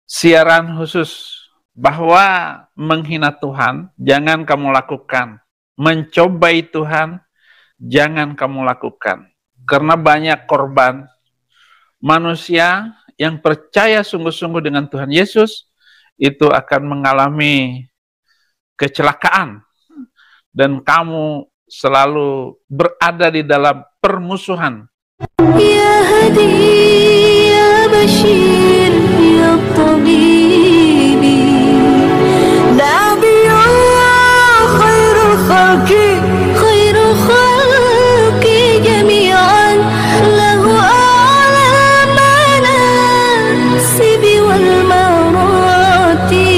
siaran khusus bahwa menghina Tuhan jangan kamu lakukan, mencobai Tuhan jangan kamu lakukan, karena banyak korban manusia yang percaya sungguh-sungguh dengan Tuhan Yesus itu akan mengalami kecelakaan dan kamu selalu berada di dalam permusuhan. Ya Hadi, ya Bashir, ya Tabibi, Nabiyullah khairul khalqi jami'an, lahu a'la manasibi wal marati,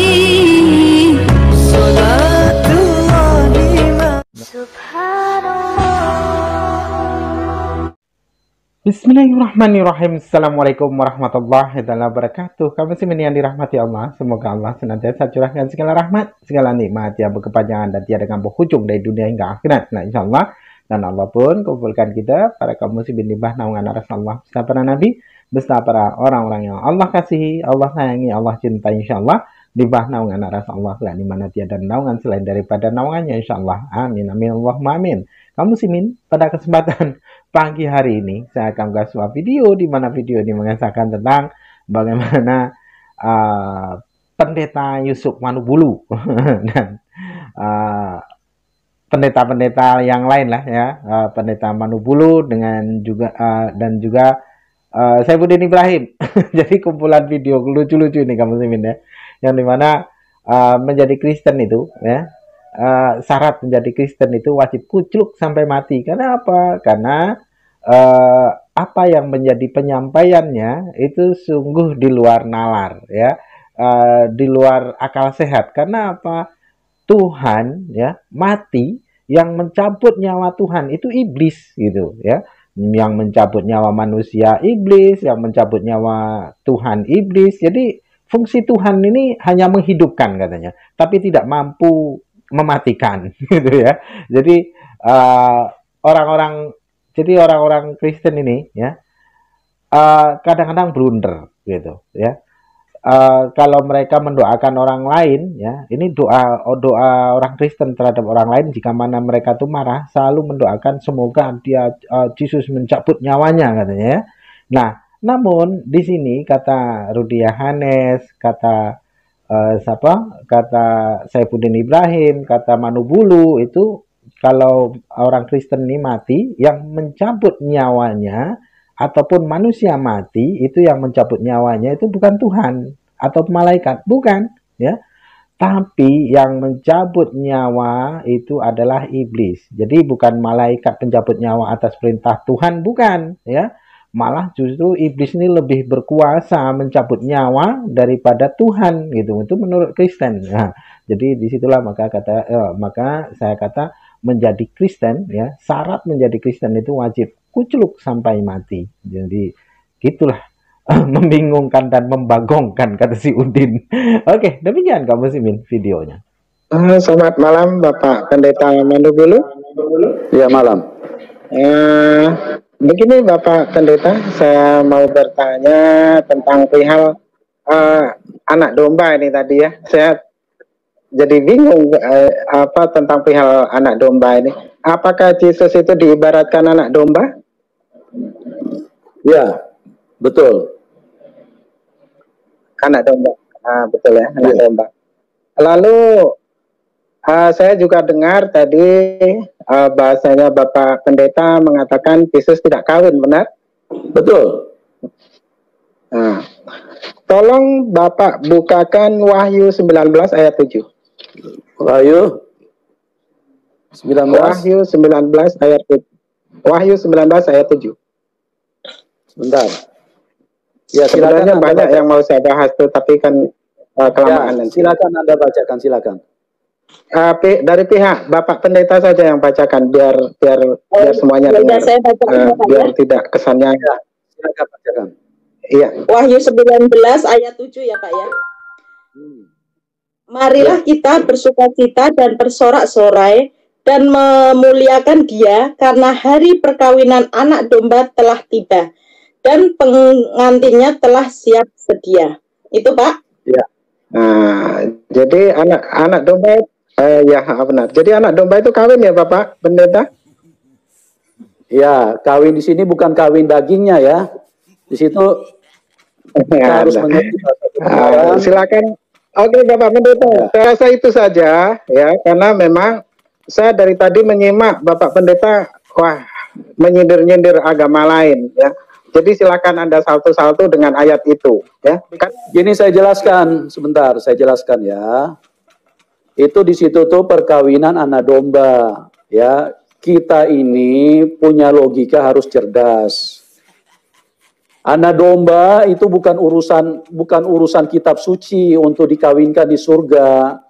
salatullahi subhanallah. Bismillahirrahmanirrahim. Assalamualaikum warahmatullahi wabarakatuh. Kamu muslimin yang dirahmati Allah, semoga Allah senantiasa curahkan segala rahmat, segala nikmat yang berkepanjangan dan tiada berhujung dari dunia hingga akhirat. Nah, insyaallah. Dan Allah pun kumpulkan kita para kaum muslimin di bawah naungan Rasulullah beserta para nabi, beserta para orang-orang yang Allah kasihi, Allah sayangi, Allah cintai, insyaallah di bawah naungan Rasulullah, di mana tiada naungan selain daripada naungannya, insyaallah. Amin amin Allahumma amin. Kaum muslimin, pada kesempatan pagi hari ini saya akan membuat sebuah video di mana video ini mengisahkan tentang bagaimana pendeta Yusuf Manubulu dan pendeta-pendeta yang lain lah ya, pendeta Manubulu dengan juga dan juga Saifuddin Ibrahim. Jadi kumpulan video lucu-lucu ini kamu muslimin ya, yang dimana menjadi Kristen itu ya, syarat menjadi Kristen itu wajib kucluk sampai mati. Karena apa? Karena apa yang menjadi penyampaiannya itu sungguh di luar nalar ya, di luar akal sehat. Karena apa? Tuhan ya mati, yang mencabut nyawa Tuhan itu iblis gitu ya, yang mencabut nyawa manusia iblis, yang mencabut nyawa Tuhan iblis. Jadi fungsi Tuhan ini hanya menghidupkan katanya, tapi tidak mampu mematikan gitu ya. Jadi orang-orang Kristen ini ya kadang-kadang blunder gitu ya. Kalau mereka mendoakan orang lain ya, ini doa orang Kristen terhadap orang lain, jika mana mereka tuh marah selalu mendoakan semoga Yesus mencabut nyawanya katanya ya. Nah, namun di sini kata Rudy Yohanes, kata Saifuddin Ibrahim, kata Manubulu, itu kalau orang Kristen ini mati, yang mencabut nyawanya ataupun manusia mati, itu yang mencabut nyawanya itu bukan Tuhan atau malaikat, bukan ya, tapi yang mencabut nyawa itu adalah iblis. Jadi bukan malaikat pencabut nyawa atas perintah Tuhan, bukan ya. Malah justru iblis ini lebih berkuasa mencabut nyawa daripada Tuhan gitu. Itu menurut Kristen. Nah, jadi disitulah maka saya kata menjadi Kristen ya, syarat menjadi Kristen itu wajib kucluk sampai mati. Jadi gitulah membingungkan dan membagongkan kata si Udin. Oke, demikian kamu muslimin videonya. Selamat malam Bapak Pendeta Manubulu. Ya, malam. Begini Bapak Pendeta, saya mau bertanya tentang perihal anak domba ini tadi ya. Saya jadi bingung tentang perihal anak domba ini. Apakah Yesus itu diibaratkan anak domba? Ya, betul. Anak domba. Betul ya, anak domba. Lalu saya juga dengar tadi bahasanya Bapak Pendeta mengatakan Yesus tidak kawin, benar? Betul. Nah, tolong Bapak bukakan Wahyu 19 ayat 7. Wahyu 19. Wahyu 19 ayat 7. Wahyu 19 ayat 7. Sebentar. Ya, sebenarnya banyak yang mau saya bahas tuh, tapi kan kelamaan. Ya, silakan Anda bacakan, silakan. Dari pihak Bapak Pendeta saja yang bacakan biar semuanya dengar, biar tidak kesannya. Ya, silakan bacakan. Iya. Wahyu 19 ayat 7 ya Pak ya. Marilah kita bersukacita dan bersorak-sorai dan memuliakan Dia, karena hari perkawinan anak domba telah tiba dan pengantinnya telah siap sedia. Itu Pak. Nah, jadi anak domba ya benar. Jadi anak domba itu kawin ya Bapak Pendeta? Ya, kawin di sini bukan kawin dagingnya ya. Di situ kita Ya, harus ada. mengerti bahasa kebenaran. Silakan. Oke Bapak Pendeta, Ya. saya rasa itu saja ya, karena memang saya dari tadi menyimak Bapak Pendeta, wah menyindir-nyindir agama lain ya. Jadi silakan Anda salto-salto dengan ayat itu ya. Kan Gini saya jelaskan sebentar, saya jelaskan ya. Itu di situ tuh perkawinan anak domba ya. Kita ini punya logika harus cerdas. Anak domba itu bukan urusan kitab suci untuk dikawinkan di surga.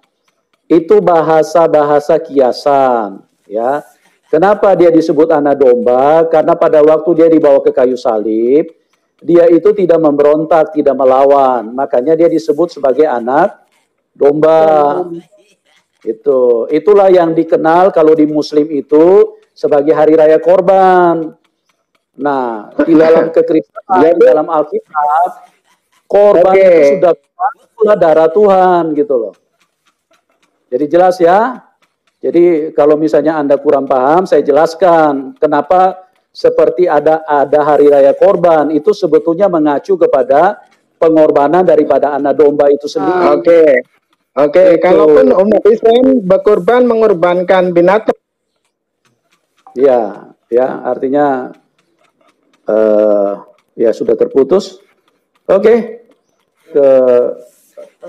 Itu bahasa-bahasa kiasan ya. Kenapa dia disebut anak domba? Karena pada waktu dia dibawa ke kayu salib, dia itu tidak memberontak, tidak melawan. Makanya dia disebut sebagai anak domba. Itulah yang dikenal kalau di Muslim itu sebagai hari raya korban. Nah, di dalam kekristenan, di dalam Alkitab, korban itu sudah darah Tuhan gitu loh. Jadi jelas ya. Jadi kalau misalnya Anda kurang paham, saya jelaskan kenapa seperti ada hari raya korban itu sebetulnya mengacu kepada pengorbanan daripada anak domba itu sendiri. Oke, kalaupun umat Islam berkorban mengorbankan binatang. Ya, artinya ya sudah terputus. Oke. Ke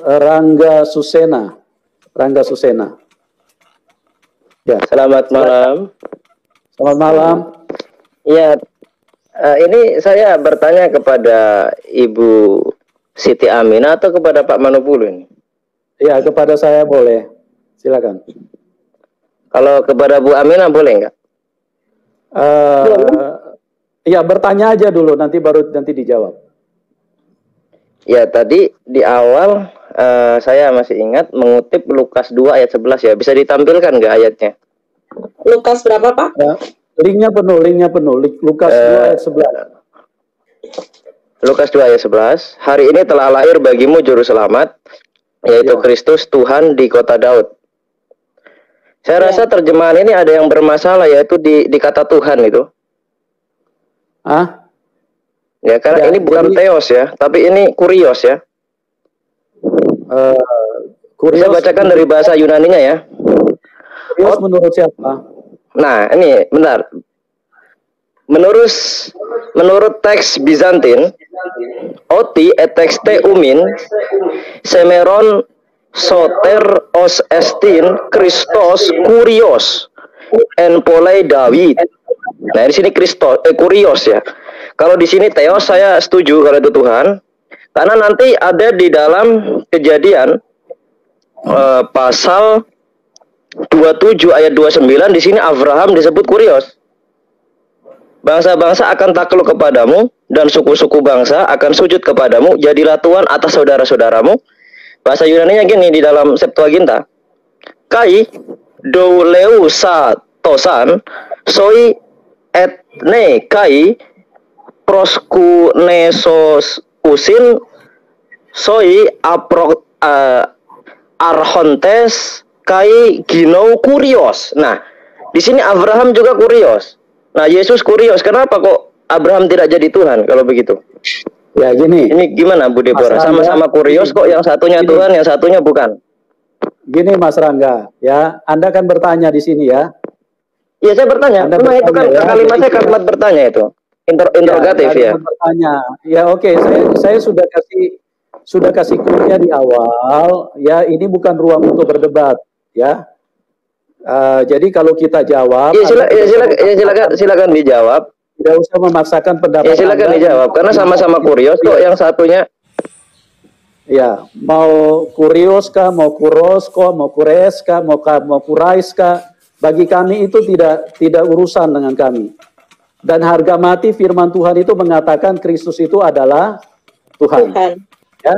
Rangga Susena. Ya, Selamat malam. Selamat malam. Ya, ini saya bertanya kepada Ibu Siti Aminah atau kepada Pak Manubulu ini? Ya, kepada saya boleh. Silakan. Kalau kepada Bu Aminah boleh nggak? Ya, bertanya aja dulu, nanti dijawab. Ya, tadi di awal saya masih ingat mengutip Lukas 2 ayat 11 ya. Bisa ditampilkan nggak ayatnya? Lukas berapa, Pak? Ya, linknya penuh. Lukas 2 ayat 11. Lukas 2 ayat 11. Hari ini telah lahir bagimu juru selamat, yaitu Kristus Tuhan di kota Daud. Saya rasa terjemahan ini ada yang bermasalah, yaitu di kata Tuhan itu. Ya, karena ini bukan Theos ya, tapi ini Kurios ya. Bisa bacakan dari bahasa Yunaninya ya. Kurios menurut siapa? Nah, ini bentar. Menurut teks Bizantin, oti etexte umin semeron soter os estin Christos Kurios en polei David. Nah, di sini Kurios ya. Kalau di sini Theos saya setuju kalau itu Tuhan. Karena nanti ada di dalam Kejadian pasal 27 ayat 29 di sini Abraham disebut Kurios. Bangsa-bangsa akan takluk kepadamu dan suku-suku bangsa akan sujud kepadamu. Jadilah Tuhan atas saudara-saudaramu. Bahasa Yunaninya gini di dalam Septuaginta. Kai douleusa tosan soi etne kai proskunesos usin soi arhontes kai ginou Kurios. Nah, di sini Abraham juga Kurios. Nah, Yesus Kurios. Kenapa kok Abraham tidak jadi Tuhan kalau begitu? Ya, gini. Ini gimana Bu Deborah? Sama-sama Kurios kok, yang satunya gini. Tuhan, yang satunya bukan. Gini Mas Rangga, ya, Anda kan bertanya di sini ya. Iya, saya bertanya. Memang itu kan kalimat saya kalimat bertanya itu. Interrogatif ya. Bertanya. Ya, oke, saya sudah kasih kuliah di awal, ya, ini bukan ruang untuk berdebat, ya. Jadi kalau kita jawab, silakan dijawab. Tidak usah memaksakan pendapat. Ya, silakan dijawab karena sama-sama Kurios kok, yang satunya. Ya, mau Kurios kah, mau Kuros kah, mau Kures kah, mau Kurais kah, bagi kami itu tidak urusan dengan kami. Dan harga mati firman Tuhan itu mengatakan Kristus itu adalah Tuhan. Ya.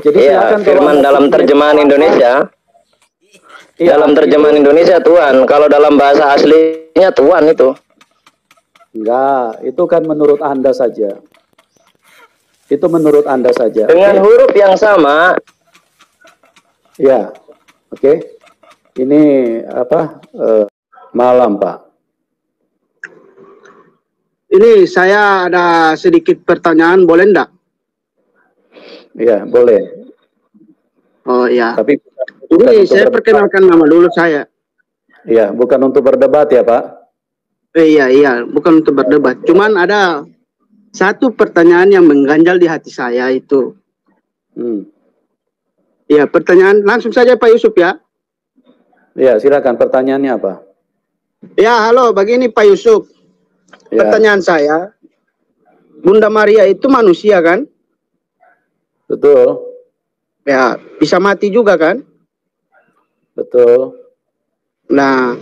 Jadi ya, firman dalam terjemahan Indonesia. Ya, dalam terjemahan Indonesia Tuhan. Kalau dalam bahasa aslinya Tuhan itu. Enggak, itu kan menurut Anda saja. Itu menurut Anda saja. Dengan huruf yang sama, Ya, oke. Ini apa? Malam, Pak. Ini saya ada sedikit pertanyaan, boleh enggak? Iya, boleh. Oh ya. Tapi Ini saya perkenalkan nama dulu saya. Iya, bukan untuk berdebat ya, Pak. Iya, bukan untuk berdebat. Cuman ada satu pertanyaan yang mengganjal di hati saya itu. Ya, pertanyaan langsung saja Pak Yusuf ya. Ya, silakan. Pertanyaannya apa? Ya, halo, begini Pak Yusuf. Ya. Pertanyaan saya, Bunda Maria itu manusia kan? Betul. Ya, bisa mati juga kan? Betul. Nah,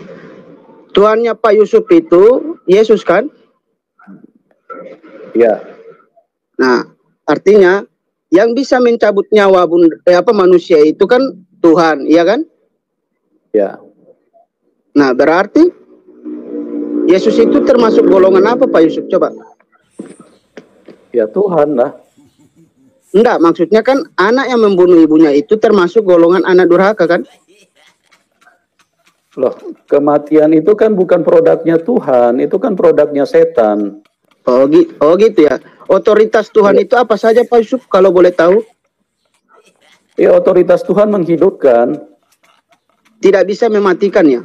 Tuhannya Pak Yusuf itu Yesus kan? Ya. Nah, artinya yang bisa mencabut nyawa manusia itu kan Tuhan, iya kan? Ya. Nah, berarti Yesus itu termasuk golongan apa Pak Yusuf? Coba. Ya Tuhan lah. Enggak, maksudnya kan anak yang membunuh ibunya itu termasuk golongan anak durhaka kan? Loh, kematian itu kan bukan produknya Tuhan, itu kan produknya setan. Oh gitu ya. Otoritas Tuhan itu apa saja Pak Yusuf kalau boleh tahu? Ya, otoritas Tuhan menghidupkan. Tidak bisa mematikan ya?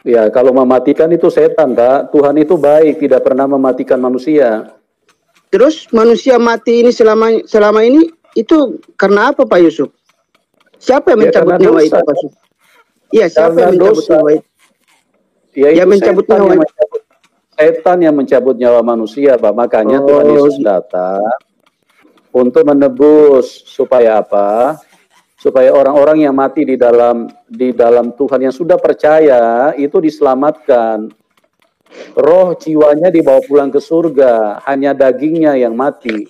Ya, kalau mematikan itu setan, Pak. Tuhan itu baik, tidak pernah mematikan manusia. Terus manusia mati ini selama ini itu karena apa Pak Yusuf? Siapa yang mencabut nyawa itu Pak Yusuf? Iya, siapa yang mencabut nyawa itu? Ya, yang mencabut nyawa itu. Setan yang mencabut nyawa manusia, Pak. Makanya Tuhan Yesus datang untuk menebus supaya apa? Supaya orang-orang yang mati di dalam Tuhan yang sudah percaya itu diselamatkan. Roh jiwanya dibawa pulang ke surga, hanya dagingnya yang mati.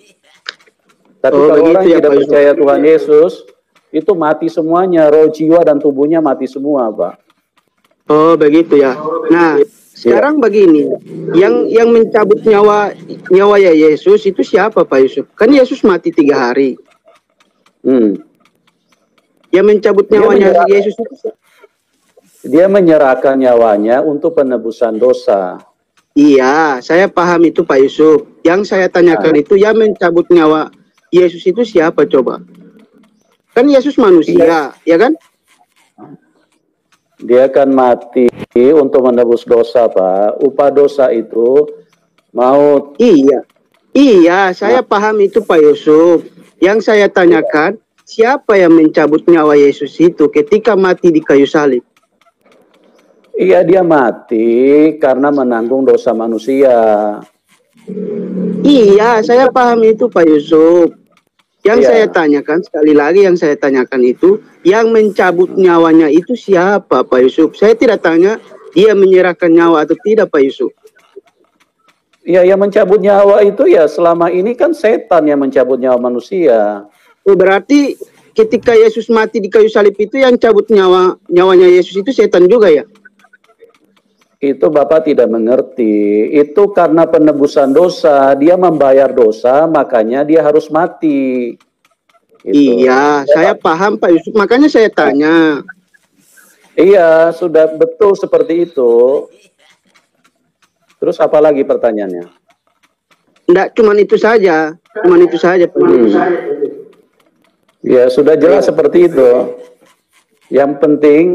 Tapi kalau orang yang tidak percaya Tuhan Yesus, itu mati semuanya, roh jiwa dan tubuhnya mati semua, Pak. Oh, begitu ya. Nah, sekarang begini, yang mencabut nyawa ya Yesus itu siapa Pak Yusuf? Kan Yesus mati 3 hari. Yang mencabut nyawanya Yesus itu dia menyerahkan nyawanya untuk penebusan dosa. Iya, saya paham itu Pak Yusuf. Yang saya tanyakan itu yang mencabut nyawa Yesus itu siapa coba? Kan Yesus manusia, ya kan? Dia akan mati untuk menebus dosa, Pak. Upah dosa itu maut. Iya, saya paham itu Pak Yusuf. Yang saya tanyakan, siapa yang mencabut nyawa Yesus itu ketika mati di kayu salib? Iya, dia mati karena menanggung dosa manusia. Iya, saya paham itu Pak Yusuf. Yang saya tanyakan, sekali lagi yang saya tanyakan itu, yang mencabut nyawanya itu siapa Pak Yusuf? Saya tidak tanya dia menyerahkan nyawa atau tidak Pak Yusuf. Ya, yang mencabut nyawa itu ya selama ini kan setan yang mencabut nyawa manusia. Oh, berarti ketika Yesus mati di kayu salib itu yang cabut nyawanya Yesus itu setan juga ya? Itu Bapak tidak mengerti. Itu karena penebusan dosa, dia membayar dosa, makanya dia harus mati. Gitu. Iya, saya paham Pak Yusuf, makanya saya tanya. Iya, sudah betul seperti itu. Terus apa lagi pertanyaannya? Enggak, cuman itu saja. Ya, sudah jelas seperti itu. Yang penting,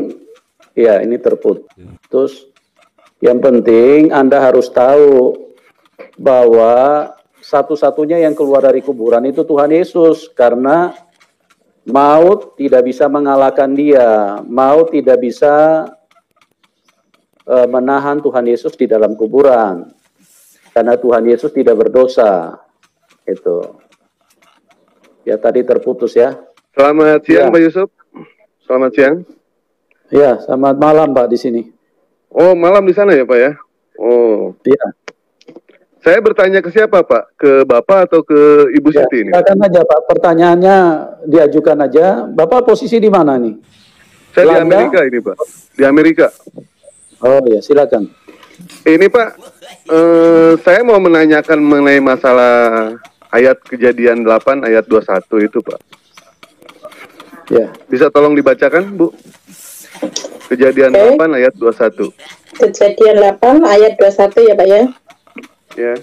ya ini terputus. Yang penting Anda harus tahu bahwa satu-satunya yang keluar dari kuburan itu Tuhan Yesus. Karena maut tidak bisa mengalahkan dia. Maut tidak bisa menahan Tuhan Yesus di dalam kuburan. Karena Tuhan Yesus tidak berdosa. Itu. Ya, tadi terputus ya. Selamat siang Pak Yusuf. Selamat siang. Ya, selamat malam Pak di sini. Oh, malam di sana ya Pak ya? Oh. Iya. Saya bertanya ke siapa Pak? Ke Bapak atau ke Ibu Siti ini? Silakan aja Pak, pertanyaannya diajukan aja. Bapak posisi di mana nih? Saya di Amerika ini Pak. Di Amerika. Oh ya, silakan. Ini Pak, saya mau menanyakan mengenai masalah ayat Kejadian 8 ayat 21 itu Pak. Ya. Bisa tolong dibacakan, Bu? Kejadian 8 ayat 21. Kejadian 8 ayat 21 ya Pak ya. Ya.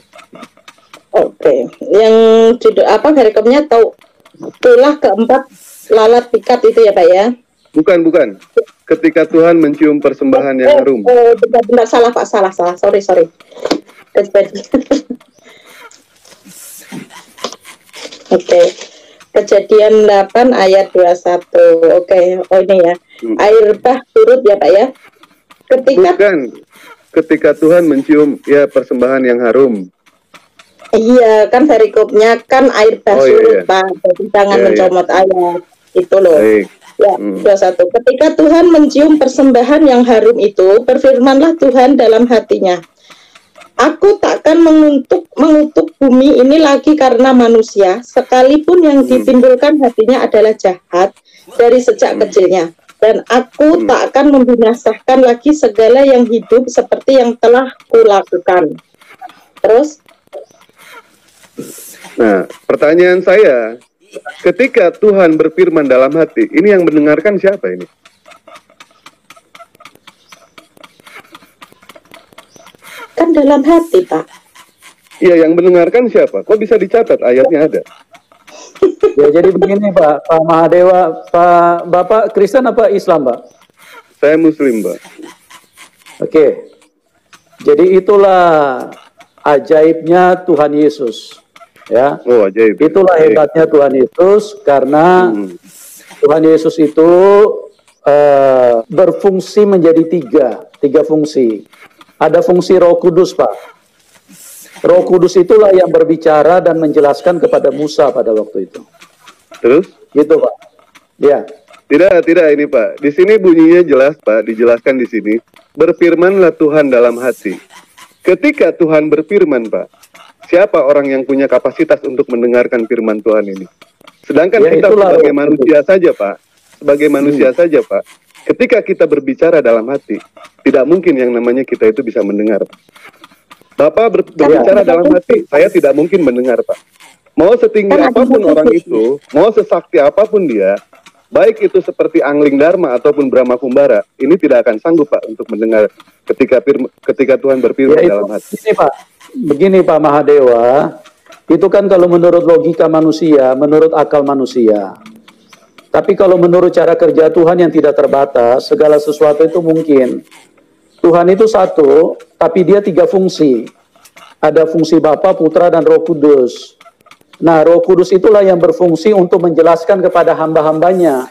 Oke. Yang judul apa rekomnya tahu tulah keempat lalat pikat itu ya Pak ya. Bukan. Ketika Tuhan mencium persembahan yang harum. Benar, salah Pak, salah. Sorry. Oke. Kejadian 8 ayat 21. Oke, oh ini ya. Air bah turut ya Pak ya. Bukan. Ketika Tuhan mencium ya persembahan yang harum. Iya, kan perikopnya kan air bah surut Pak. Jadi jangan mencomot ayat. Itu loh. Baik. Ya, 21. Ketika Tuhan mencium persembahan yang harum itu, berfirmanlah Tuhan dalam hatinya, Aku takkan mengutuk bumi ini lagi karena manusia, sekalipun yang ditimbulkan hatinya adalah jahat dari sejak kecilnya. Dan aku tak akan membinasakan lagi segala yang hidup seperti yang telah kulakukan. Terus? Nah, pertanyaan saya, ketika Tuhan berfirman dalam hati, ini yang mendengarkan siapa ini? Kan dalam hati, Pak. Iya, yang mendengarkan siapa? Kok bisa dicatat ayatnya ada? Ya, jadi begini Pak Mahadewa, Bapak Kristen apa Islam Pak? Saya Muslim Pak. Oke. Jadi itulah ajaibnya Tuhan Yesus. Ya. Oh, ajaib. Itulah hebatnya Tuhan Yesus karena Tuhan Yesus itu berfungsi menjadi tiga fungsi. Ada fungsi Roh Kudus, Pak. Roh Kudus itulah yang berbicara dan menjelaskan kepada Musa pada waktu itu. Terus? Gitu, Pak. Ya. Tidak ini Pak. Di sini bunyinya jelas Pak, dijelaskan di sini. Berfirmanlah Tuhan dalam hati. Ketika Tuhan berfirman Pak, siapa orang yang punya kapasitas untuk mendengarkan firman Tuhan ini? Sedangkan kita sebagai manusia saja Pak, sebagai manusia saja Pak, ketika kita berbicara dalam hati, tidak mungkin yang namanya kita itu bisa mendengar. Bapak berbicara dalam hati, saya tidak mungkin mendengar Pak. Mau setinggi apapun orang itu, mau sesakti apapun dia, baik itu seperti Angling Dharma ataupun Brahma Kumbara, ini tidak akan sanggup Pak untuk mendengar ketika Tuhan berfirman dalam hati. Begini Pak Mahadewa, itu kan kalau menurut logika manusia, menurut akal manusia. Tapi kalau menurut cara kerja Tuhan yang tidak terbatas, segala sesuatu itu mungkin. Tuhan itu satu, tapi dia tiga fungsi. Ada fungsi Bapa, Putra, dan Roh Kudus. Nah, Roh Kudus itulah yang berfungsi untuk menjelaskan kepada hamba-hambanya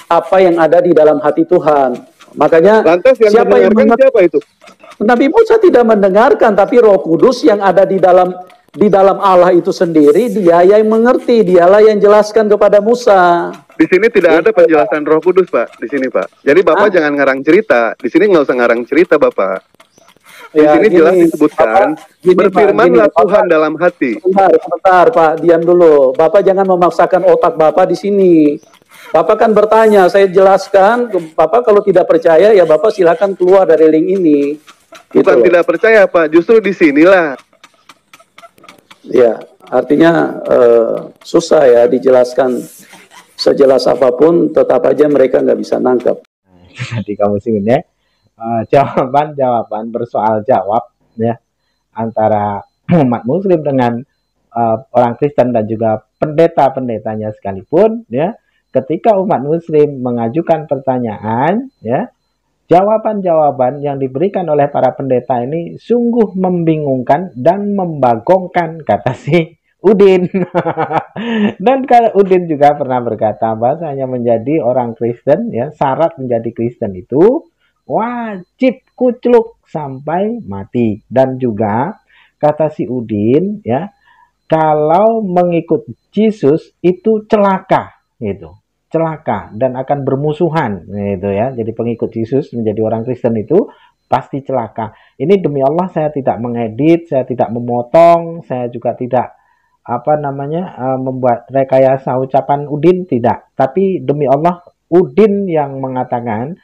apa yang ada di dalam hati Tuhan. Makanya, lantas yang siapa itu? Nabi Musa tidak mendengarkan, tapi Roh Kudus yang ada di dalam Allah itu sendiri, dia yang mengerti, dialah yang jelaskan kepada Musa. Di sini tidak ada penjelasan Roh Kudus, Pak. Di sini, Pak. Jadi Bapak jangan ngarang cerita. Di sini nggak usah ngarang cerita, Bapak. Di sini jelas disebutkan, berfirmanlah Tuhan dalam hati. Sebentar, Pak. Diam dulu. Bapak jangan memaksakan otak Bapak di sini. Bapak kan bertanya, saya jelaskan. Bapak kalau tidak percaya, ya Bapak silakan keluar dari link ini. Bukan tidak percaya, Pak. Justru di sinilah. Ya, artinya susah ya dijelaskan. Sejelas apapun, tetap aja mereka nggak bisa nangkep. Jadi kamu sih ya, jawaban bersoal jawab ya antara umat Muslim dengan orang Kristen dan juga pendeta-pendetanya sekalipun ya, ketika umat Muslim mengajukan pertanyaan ya, jawaban-jawaban yang diberikan oleh para pendeta ini sungguh membingungkan dan membagongkan, kata si Udin. Dan kalau Udin juga pernah berkata bahwasanya menjadi orang Kristen ya, syarat menjadi Kristen itu wajib kucluk sampai mati. Dan juga kata si Udin ya, kalau mengikut Yesus itu celaka gitu. Celaka dan akan bermusuhan gitu ya. Jadi pengikut Yesus menjadi orang Kristen itu pasti celaka. Ini demi Allah saya tidak mengedit, saya tidak memotong, saya juga tidak membuat rekayasa ucapan Udin, tidak. Tapi demi Allah Udin yang mengatakan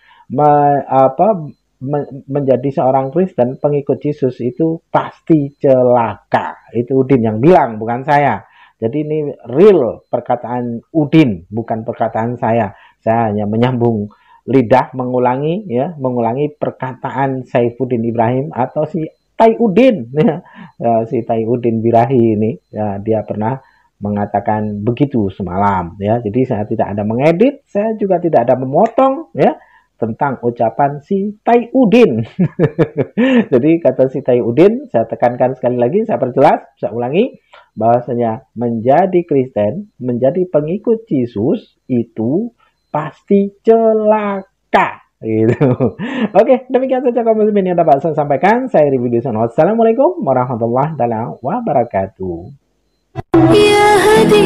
menjadi seorang Kristen pengikut Yesus itu pasti celaka. Itu Udin yang bilang, bukan saya. Jadi ini real perkataan Udin, bukan perkataan saya. Saya hanya menyambung lidah, mengulangi perkataan Saifuddin Ibrahim atau si Taiudin, si Taiudin Birahi ini, ya, dia pernah mengatakan begitu semalam, ya. Jadi saya tidak ada mengedit, saya juga tidak ada memotong, ya, tentang ucapan si Taiudin. Jadi kata si Taiudin, saya tekankan sekali lagi, saya perjelas, saya ulangi, bahwasanya menjadi Kristen, menjadi pengikut Yesus itu pasti celaka. Gitu. Oke, demikian saja kaum muslimin yang dapat saya sampaikan. Saya Rivi Dusono. Wassalamualaikum warahmatullahi wabarakatuh. Ya Hadi